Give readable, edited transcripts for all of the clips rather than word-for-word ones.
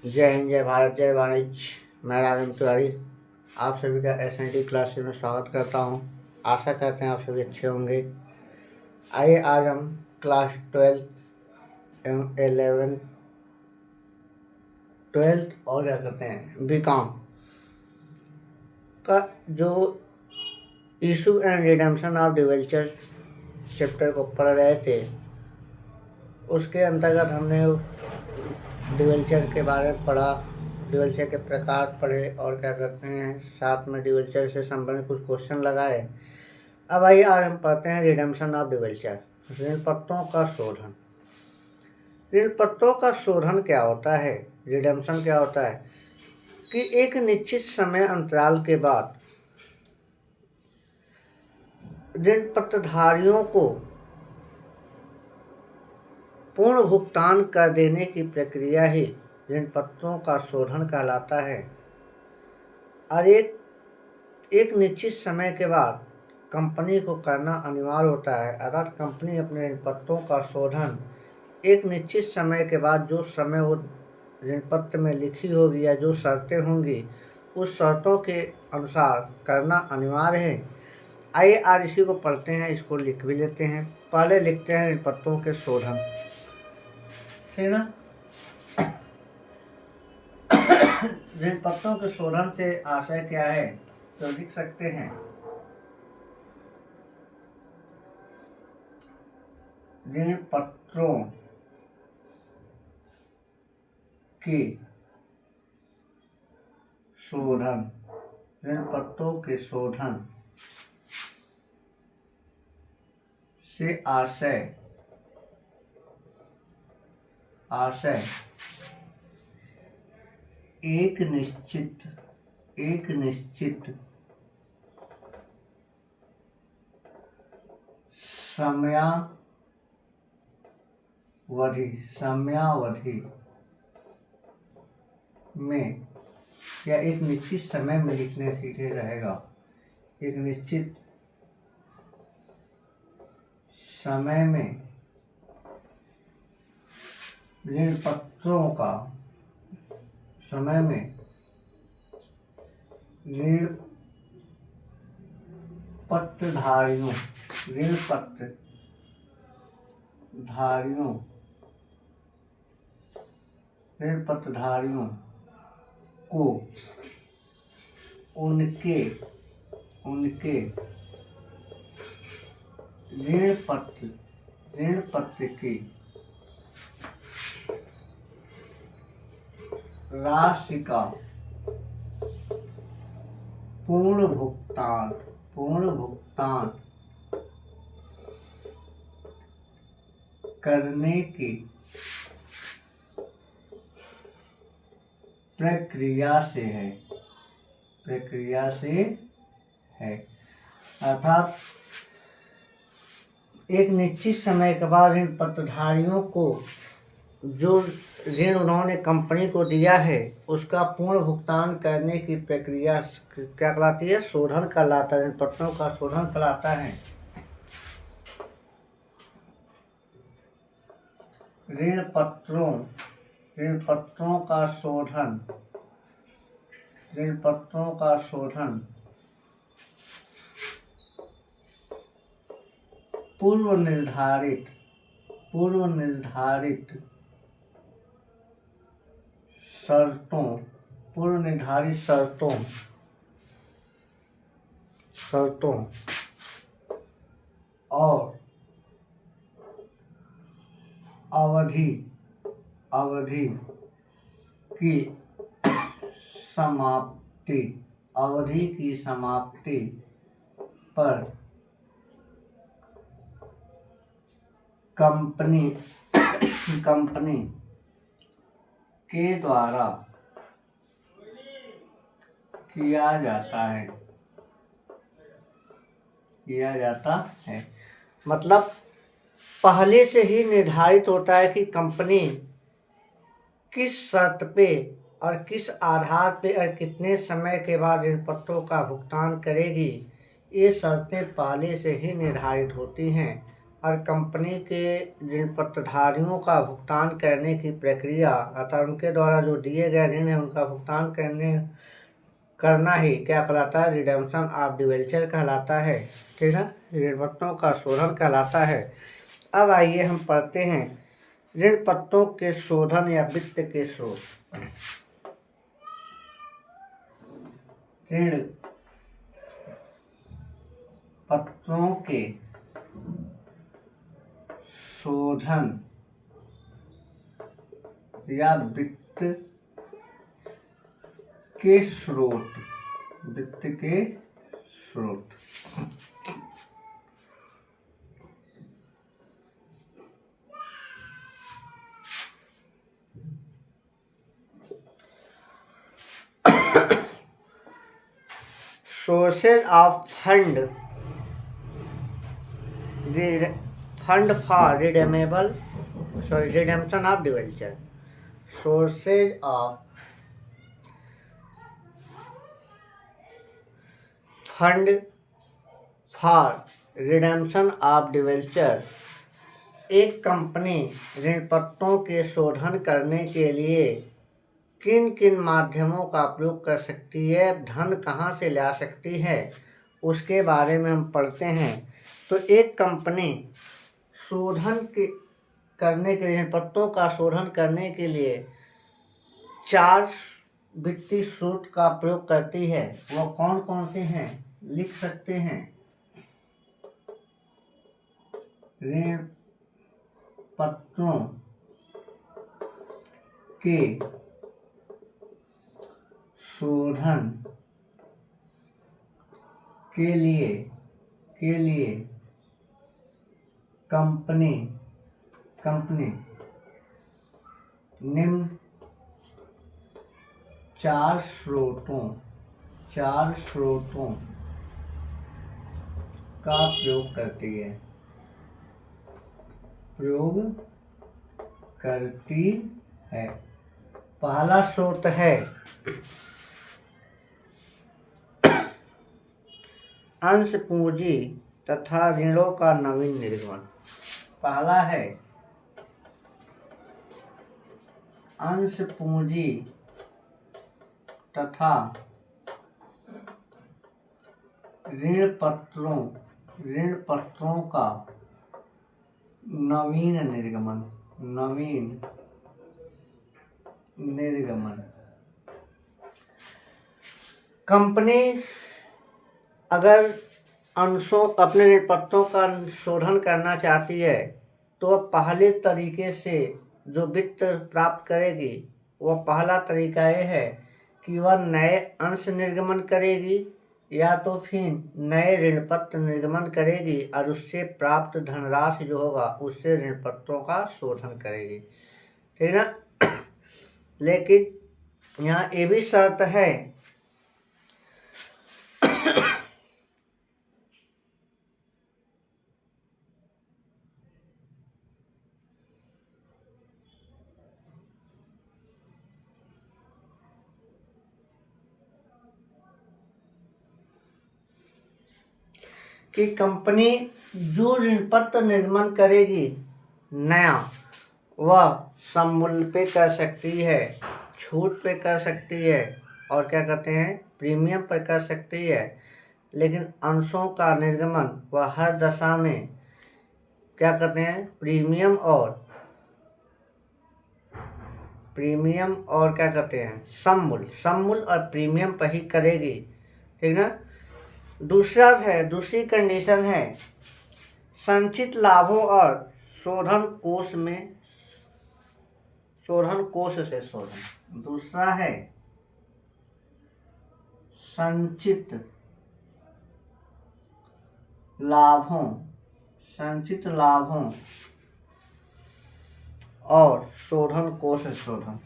जय हिंद, जय भारत, जय वाणिज्य। मैं राघवेंद्र तिवारी आप सभी का एस.एन.टी क्लासेस में स्वागत करता हूं। आशा करते हैं आप सभी अच्छे होंगे। आइए आज हम क्लास 12 एवं 11 12 और क्या करते हैं बीकॉम का जो issue and redemption of debenture chapter को पढ़ रहे थे, उसके अंतर्गत हमने डिवेंचर के बारे में पढ़ा, डिवेंचर के प्रकार पढ़े और क्या करते हैं, साथ में डिवेंचर से संबंधित कुछ क्वेश्चन लगाए। अब आइए आज हम पढ़ते हैं रिडेम्पशन ऑफ डिवेंचर, ऋण पत्रों का शोधन। ऋण पत्रों का शोधन क्या होता है, रिडेम्पशन क्या होता है कि एक निश्चित समय अंतराल के बाद ऋण पत्रधारियों को पूर्ण भुगतान कर देने की प्रक्रिया ही ऋण पत्रों का शोधन कहलाता है। और एक निश्चित समय के बाद कंपनी को करना अनिवार्य होता है, अर्थात कंपनी अपने ऋण पत्रों का शोधन एक निश्चित समय के बाद, जो समय वो ऋण पत्र में लिखी होगी या जो शर्तें होंगी उस शर्तों के अनुसार करना अनिवार्य है। आइए आज इसी को पढ़ते हैं, इसको लिख भी लेते हैं। पहले लिखते हैं ऋण पत्रों के शोधन, ठीक ना। ऋण पत्रों के शोधन से आशय क्या है तो लिख सकते हैं, ऋण पत्रों के शोधन, ऋण पत्रों के शोधन से आशय एक निश्चित समयावधि में या एक निश्चित समय में लिखने सीधे रहेगा, एक निश्चित समय में ऋण पत्रों का ऋण पत्रधारियों को उनके ऋण पत्र की राशि का पूर्ण भुगतान करने की प्रक्रिया से है। अर्थात एक निश्चित समय के बाद ऋण पत्रधारियों को जो ऋण उन्होंने कंपनी को दिया है उसका पूर्ण भुगतान करने की प्रक्रिया क्या कहलाती है, शोधन कहलाता है। ऋण पत्रों का शोधन कहलाता है। ऋण पत्रों का शोधन पूर्व निर्धारित शर्तों और अवधि की समाप्ति पर कंपनी के द्वारा किया जाता है। मतलब पहले से ही निर्धारित होता है कि कंपनी किस शर्त पे और किस आधार पे और कितने समय के बाद ऋण पत्रों का भुगतान करेगी। ये शर्तें पहले से ही निर्धारित होती हैं और कंपनी के ऋण पत्रधारियों का भुगतान करने की प्रक्रिया अतः उनके द्वारा जो दिए गए ऋण है उनका भुगतान करना ही क्या कहलाता है? रिडेम्पशन ऑफ डिवेंचर कहलाता है। ठीक है, ऋण पत्रों का शोधन कहलाता है। अब आइए हम पढ़ते हैं ऋण पत्रों के शोधन या वित्त के स्रोत। ऋण पत्रों के शोधन या वित्त के स्रोत। वित्त के स्रोत sources of fund for redemption of debenture. Sources of fund for redemption of debenture. एक कंपनी ऋण पत्रों के शोधन करने के लिए किन किन माध्यमों का प्रयोग कर सकती है, धन कहाँ से ला सकती है, उसके बारे में हम पढ़ते हैं। तो एक कंपनी करने के लिए ऋण पत्रों का शोधन करने के लिए 4 वित्तीय स्रोत का प्रयोग करती है। वह कौन कौन से हैं, लिख सकते हैं। ऋण पत्रों के शोधन के लिए कंपनी निम्न 4 स्रोतों का प्रयोग करती है। पहला स्रोत है अंश पूंजी तथा ऋणों का नवीन निर्गमन। पहला है अंश पूंजी तथा ऋण पत्रों का नवीन निर्गमन। कंपनी अगर अपने ऋण पत्रों का शोधन करना चाहती है तो पहले तरीके से जो वित्त प्राप्त करेगी वह पहला तरीका यह है कि वह नए अंश निर्गमन करेगी या तो फिर नए ऋण पत्र निर्गमन करेगी और उससे प्राप्त धनराशि जो होगा उससे ऋण पत्रों का शोधन करेगी। ठीक ना। लेकिन यहाँ ये भी शर्त है कि कंपनी जो ऋण पत्र निर्गमन करेगी नया, वह सममूल्य पे कर सकती है, छूट पे कर सकती है और क्या कहते हैं प्रीमियम पर कर सकती है। लेकिन अंशों का निर्गमन वह हर दशा में क्या कहते हैं प्रीमियम और क्या कहते हैं सममूल्य और प्रीमियम पर ही करेगी। ठीक ना। दूसरी कंडीशन है संचित लाभों और शोधन कोष से शोधन। दूसरा है संचित लाभों और शोधन कोष से शोधन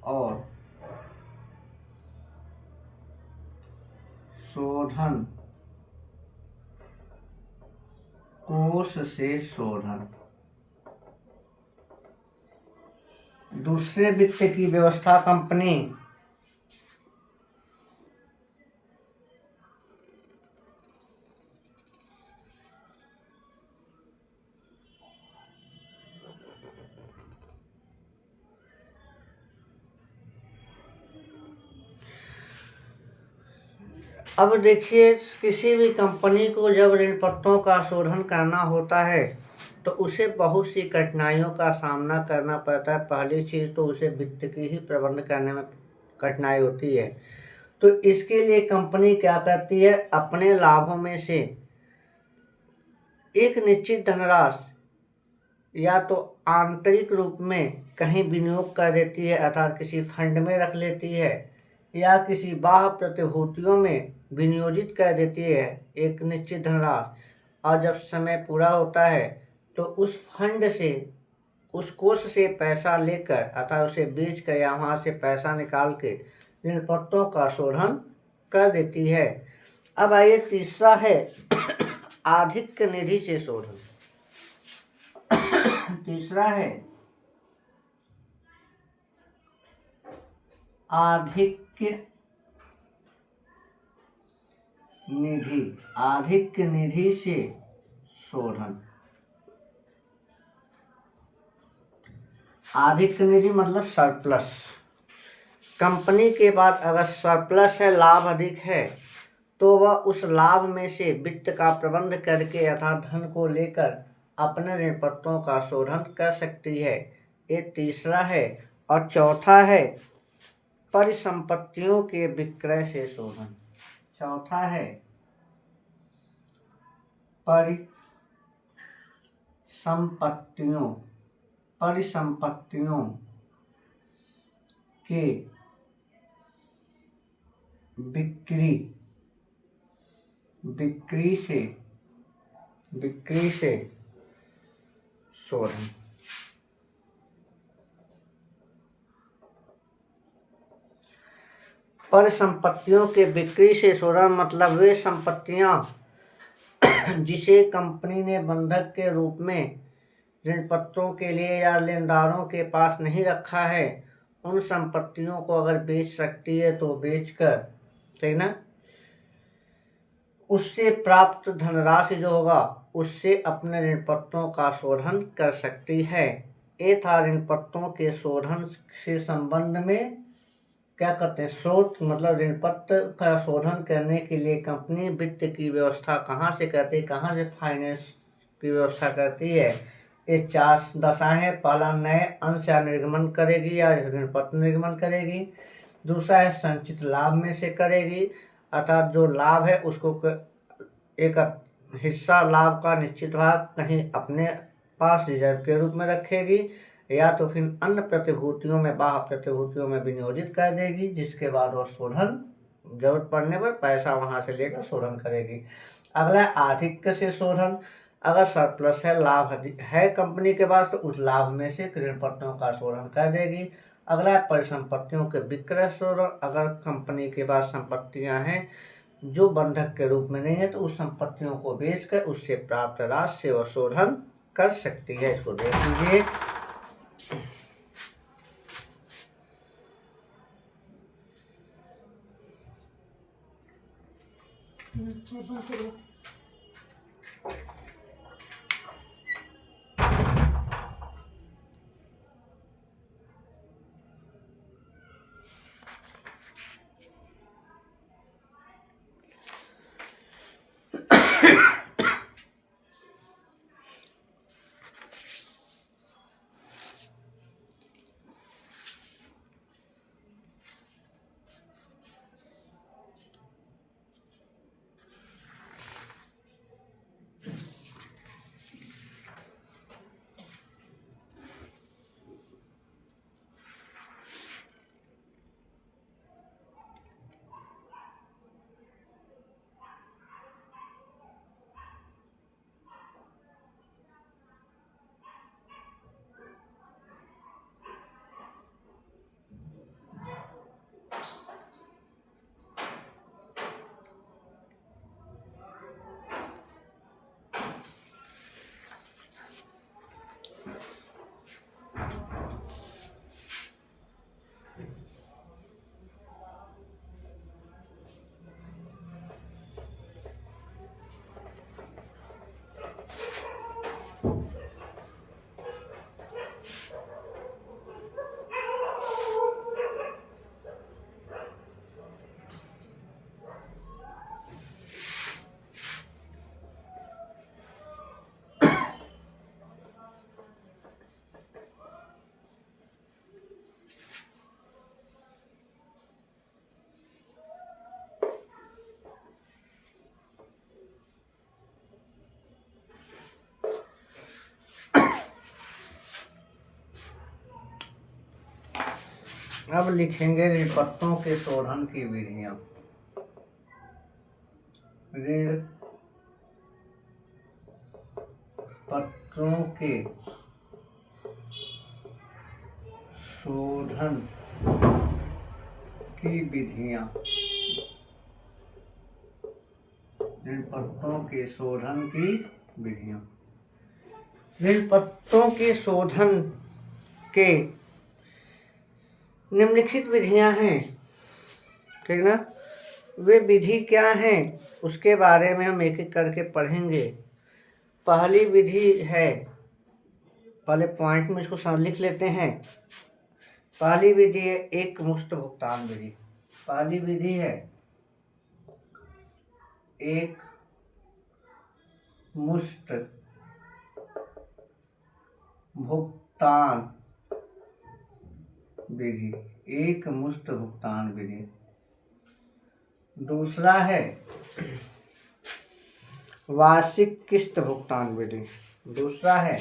और शोधन कोष से शोधन। दूसरे वित्त की व्यवस्था कंपनी अब देखिए, किसी भी कंपनी को जब ऋण पत्रों का शोधन करना होता है तो उसे बहुत सी कठिनाइयों का सामना करना पड़ता है। पहली चीज़ तो उसे वित्त की ही प्रबंध करने में कठिनाई होती है। तो इसके लिए कंपनी क्या करती है, अपने लाभों में से एक निश्चित धनराशि या तो आंतरिक रूप में कहीं विनियोग कर देती है, अर्थात किसी फंड में रख लेती है, या किसी बाह्य प्रतिभूतियों में विनियोजित कर देती है एक निश्चित धनराशि। और जब समय पूरा होता है तो उस फंड से, उस कोष से पैसा लेकर अर्थात उसे बेच कर या वहाँ से पैसा निकाल के ऋण पत्रों का शोधन कर देती है। अब आइए, तीसरा है आधिक्य निधि से शोधन। तीसरा है आधिक्य निधि। आधिक्य निधि से शोधन। आधिक्य निधि मतलब सरप्लस। कंपनी के बाद अगर सरप्लस है, लाभ अधिक है, तो वह उस लाभ में से वित्त का प्रबंध करके अर्थात धन को लेकर अपने ऋण पत्रों का शोधन कर सकती है। ये तीसरा है। और चौथा है परिसंपत्तियों के विक्रय से शोधन। चौथा है परिसंपत्तियों के बिक्री से शोधन। परिसंपत्तियों के बिक्री से शोधन मतलब वे संपत्तियां जिसे कंपनी ने बंधक के रूप में ऋण पत्रों के लिए या लेनदारों के पास नहीं रखा है, उन संपत्तियों को अगर बेच सकती है तो बेचकर, ठीक ना, उससे प्राप्त धनराशि जो होगा उससे अपने ऋण पत्रों का शोधन कर सकती है। ये था ऋण पत्रों के शोधन से संबंध में क्या करते हैं, स्रोत मतलब ऋण पत्र का शोधन करने के लिए कंपनी वित्त की व्यवस्था कहाँ से करती है, कहाँ से फाइनेंस की व्यवस्था करती है। ये 4 दशाएं हैं। पहला, नए अंश या निर्गमन करेगी या ऋण पत्र निर्गमन करेगी। दूसरा है संचित लाभ में से करेगी, अर्थात जो लाभ है उसको एक हिस्सा लाभ का निश्चित भाग कहीं अपने पास रिजर्व के रूप में रखेगी, या तो फिर अन्य प्रतिभूतियों में, बाह्य प्रतिभूतियों में विनियोजित कर देगी, जिसके बाद वह शोधन जरूरत पड़ने पर पैसा वहां से लेकर शोधन करेगी। अगला है आधिक्य से शोधन। अगर सरप्लस है, लाभ है कंपनी के पास, तो उस लाभ में से ऋण पत्रों का शोधन कर देगी। अगला है परिसंपत्तियों के विक्रय शोधन। अगर कंपनी के पास संपत्तियां हैं जो बंधक के रूप में नहीं है, तो उस संपत्तियों को बेचकर उससे प्राप्त राशि से वह शोधन कर सकती है। इसको देख लीजिए। अब लिखेंगे ऋण पत्रों के शोधन की विधियां। ऋण पत्रों के शोधन की विधियां। ऋण पत्रों के शोधन की विधियां। ऋण पत्रों के शोधन के निम्नलिखित विधियां हैं, ठीक ना। वे विधि क्या हैं उसके बारे में हम एक एक करके पढ़ेंगे। पहली विधि है, पहले पॉइंट में इसको लिख लेते हैं। पहली विधि है एक मुश्त भुगतान विधि। पहली विधि है एक मुश्त भुगतान विधि। एक मुश्त भुगतान विधि। दूसरा है वार्षिक किस्त भुगतान विधि। दूसरा है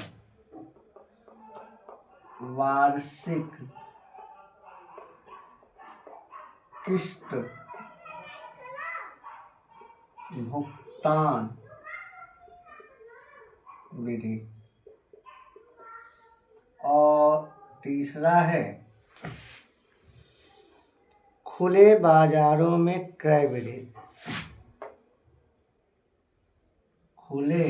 वार्षिक किस्त भुगतान विधि। और तीसरा है खुले बाजारों में क्रय विधि। खुले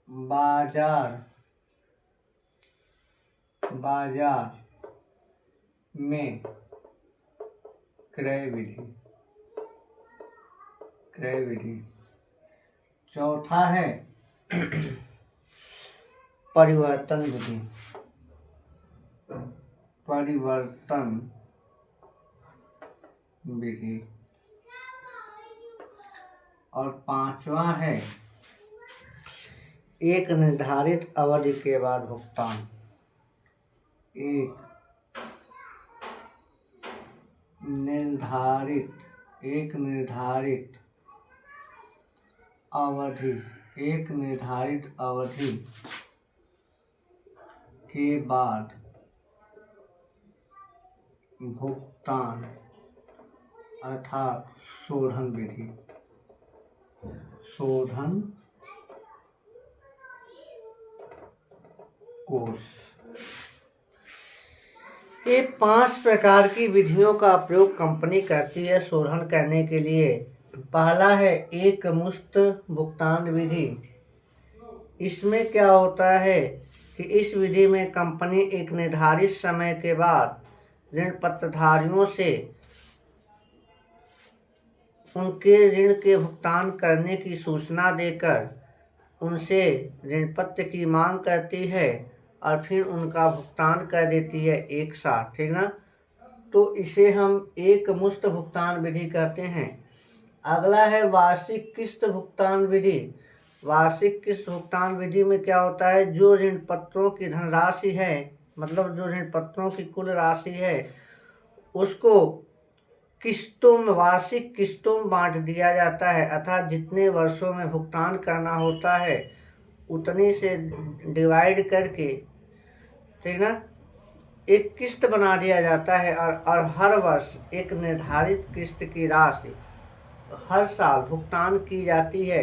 बाजार में क्रय विधि। चौथा है परिवर्तन विधि। और पांचवा है एक निर्धारित अवधि के बाद भुगतान। एक निर्धारित अवधि के बाद भुगतान अर्थात शोधन विधि। शोधन कोर्स। ये 5 प्रकार की विधियों का प्रयोग कंपनी करती है शोधन करने के लिए। पहला है एक मुश्त भुगतान विधि। इसमें क्या होता है कि इस विधि में कंपनी एक निर्धारित समय के बाद ऋण पत्रधारियों से उनके ऋण के भुगतान करने की सूचना देकर उनसे ऋण पत्र की मांग करती है और फिर उनका भुगतान कर देती है एक साथ, ठीक ना। तो इसे हम एक मुश्त भुगतान विधि कहते हैं। अगला है वार्षिक किस्त भुगतान विधि। वार्षिक किस्त भुगतान विधि में क्या होता है, जो ऋण पत्रों की धनराशि है, मतलब जो ऋण पत्रों की कुल राशि है उसको किस्तों में, वार्षिक किस्तों में बांट दिया जाता है। अर्थात जितने वर्षों में भुगतान करना होता है उतने से डिवाइड करके, ठीक ना, एक किस्त बना दिया जाता है। और हर वर्ष एक निर्धारित किस्त की राशि हर साल भुगतान की जाती है,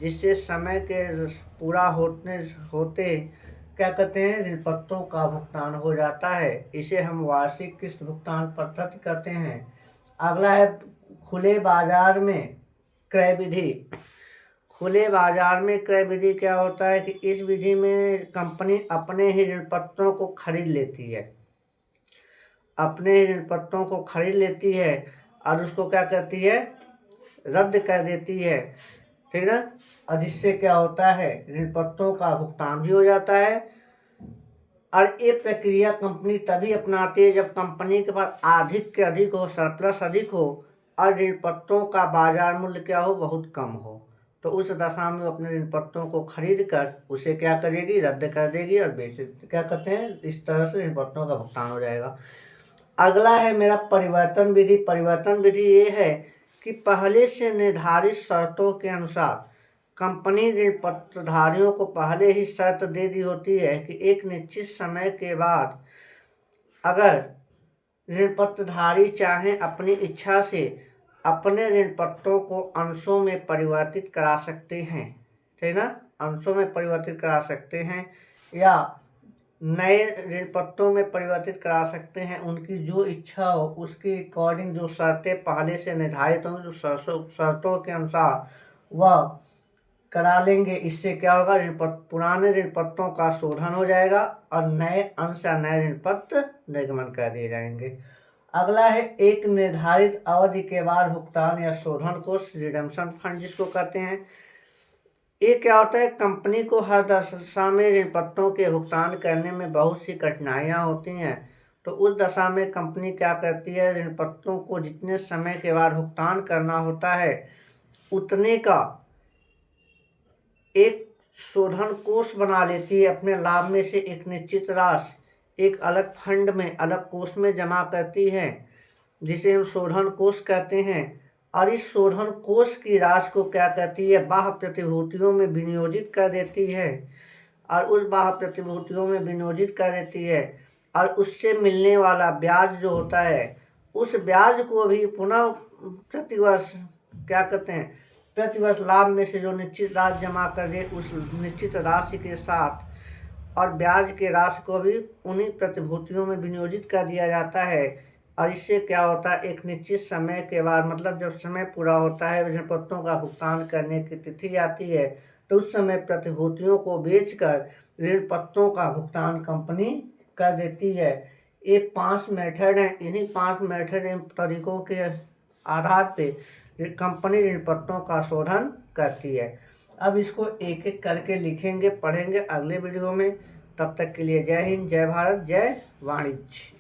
जिससे समय के पूरा होते क्या कहते हैं, ऋण पत्रों का भुगतान हो जाता है। इसे हम वार्षिक किस्त भुगतान पद्धति कहते हैं। अगला है खुले बाजार में क्रय विधि। खुले बाजार में क्रय विधि क्या होता है कि इस विधि में कंपनी अपने ही ऋण पत्रों को खरीद लेती है। अपने ही ऋण पत्रों को खरीद लेती है और उसको क्या करती है, रद्द कर देती है, ठीक ना। और जिससे क्या होता है, ऋण पत्रों का भुगतान भी हो जाता है। और ये प्रक्रिया कंपनी तभी अपनाती है जब कंपनी के पास अधिक के अधिक हो, सरप्लस अधिक हो और ऋण पत्रों का बाजार मूल्य क्या हो, बहुत कम हो। तो उस दशा में अपने ऋण पत्रों को खरीद कर उसे क्या करेगी, रद्द कर देगी और क्या कहते हैं, इस तरह से ऋण पत्रों का भुगतान हो जाएगा। अगला है मेरा परिवर्तन विधि। परिवर्तन विधि ये है कि पहले से निर्धारित शर्तों के अनुसार कंपनी ऋण पत्रधारियों को पहले ही शर्त दे दी होती है कि एक निश्चित समय के बाद अगर ऋण पत्रधारी चाहें अपनी इच्छा से अपने ऋण पत्रों को अंशों में परिवर्तित करा सकते हैं, ठीक ना, अंशों में परिवर्तित करा सकते हैं या नए ऋण पत्रों में परिवर्तित करा सकते हैं। उनकी जो इच्छा हो उसके अकॉर्डिंग जो शर्तें पहले से निर्धारित होंगी, जो शर्तों के अनुसार वह करा लेंगे। इससे क्या होगा, पुराने ऋण पत्रों का शोधन हो जाएगा और नए अंश या नए ऋण पत्र निर्गमन कर दिए जाएंगे। अगला है एक निर्धारित अवधि के बाद भुगतान या शोधन को रिडेम्पशन फंड जिसको कहते हैं। ये क्या होता है, कंपनी को हर दशा में ऋण पत्रों के भुगतान करने में बहुत सी कठिनाइयां होती हैं, तो उस दशा में कंपनी क्या करती है, ऋण पत्रों को जितने समय के बाद भुगतान करना होता है उतने का एक शोधन कोष बना लेती है। अपने लाभ में से एक निश्चित राशि एक अलग फंड में, अलग कोष में जमा करती है, जिसे हम शोधन कोष कहते हैं। और इस शोधन कोष की राशि को क्या कहती है, बाह्य प्रतिभूतियों में विनियोजित कर देती है। और उस बाह्य प्रतिभूतियों में विनियोजित कर देती है और उससे मिलने वाला ब्याज जो होता है, उस ब्याज को भी पुनः प्रतिवर्ष क्या कहते हैं, प्रतिवर्ष लाभ में से जो निश्चित राशि जमा कर दे उस निश्चित राशि के साथ और ब्याज के राशि को भी उन्हीं प्रतिभूतियों में विनियोजित कर दिया जाता है। और इससे क्या होता है, एक निश्चित समय के बाद, मतलब जब समय पूरा होता है, ऋण पत्रों का भुगतान करने की तिथि आती है, तो उस समय प्रतिभूतियों को बेचकर ऋण पत्रों का भुगतान कंपनी कर देती है। ये 5 मेथड हैं। इन्हीं 5 मेथड तरीकों के आधार पे कंपनी ऋण पत्रों का शोधन करती है। अब इसको एक एक करके लिखेंगे, पढ़ेंगे अगले वीडियो में। तब तक के लिए जय हिंद, जय भारत, जय वाणिज्य।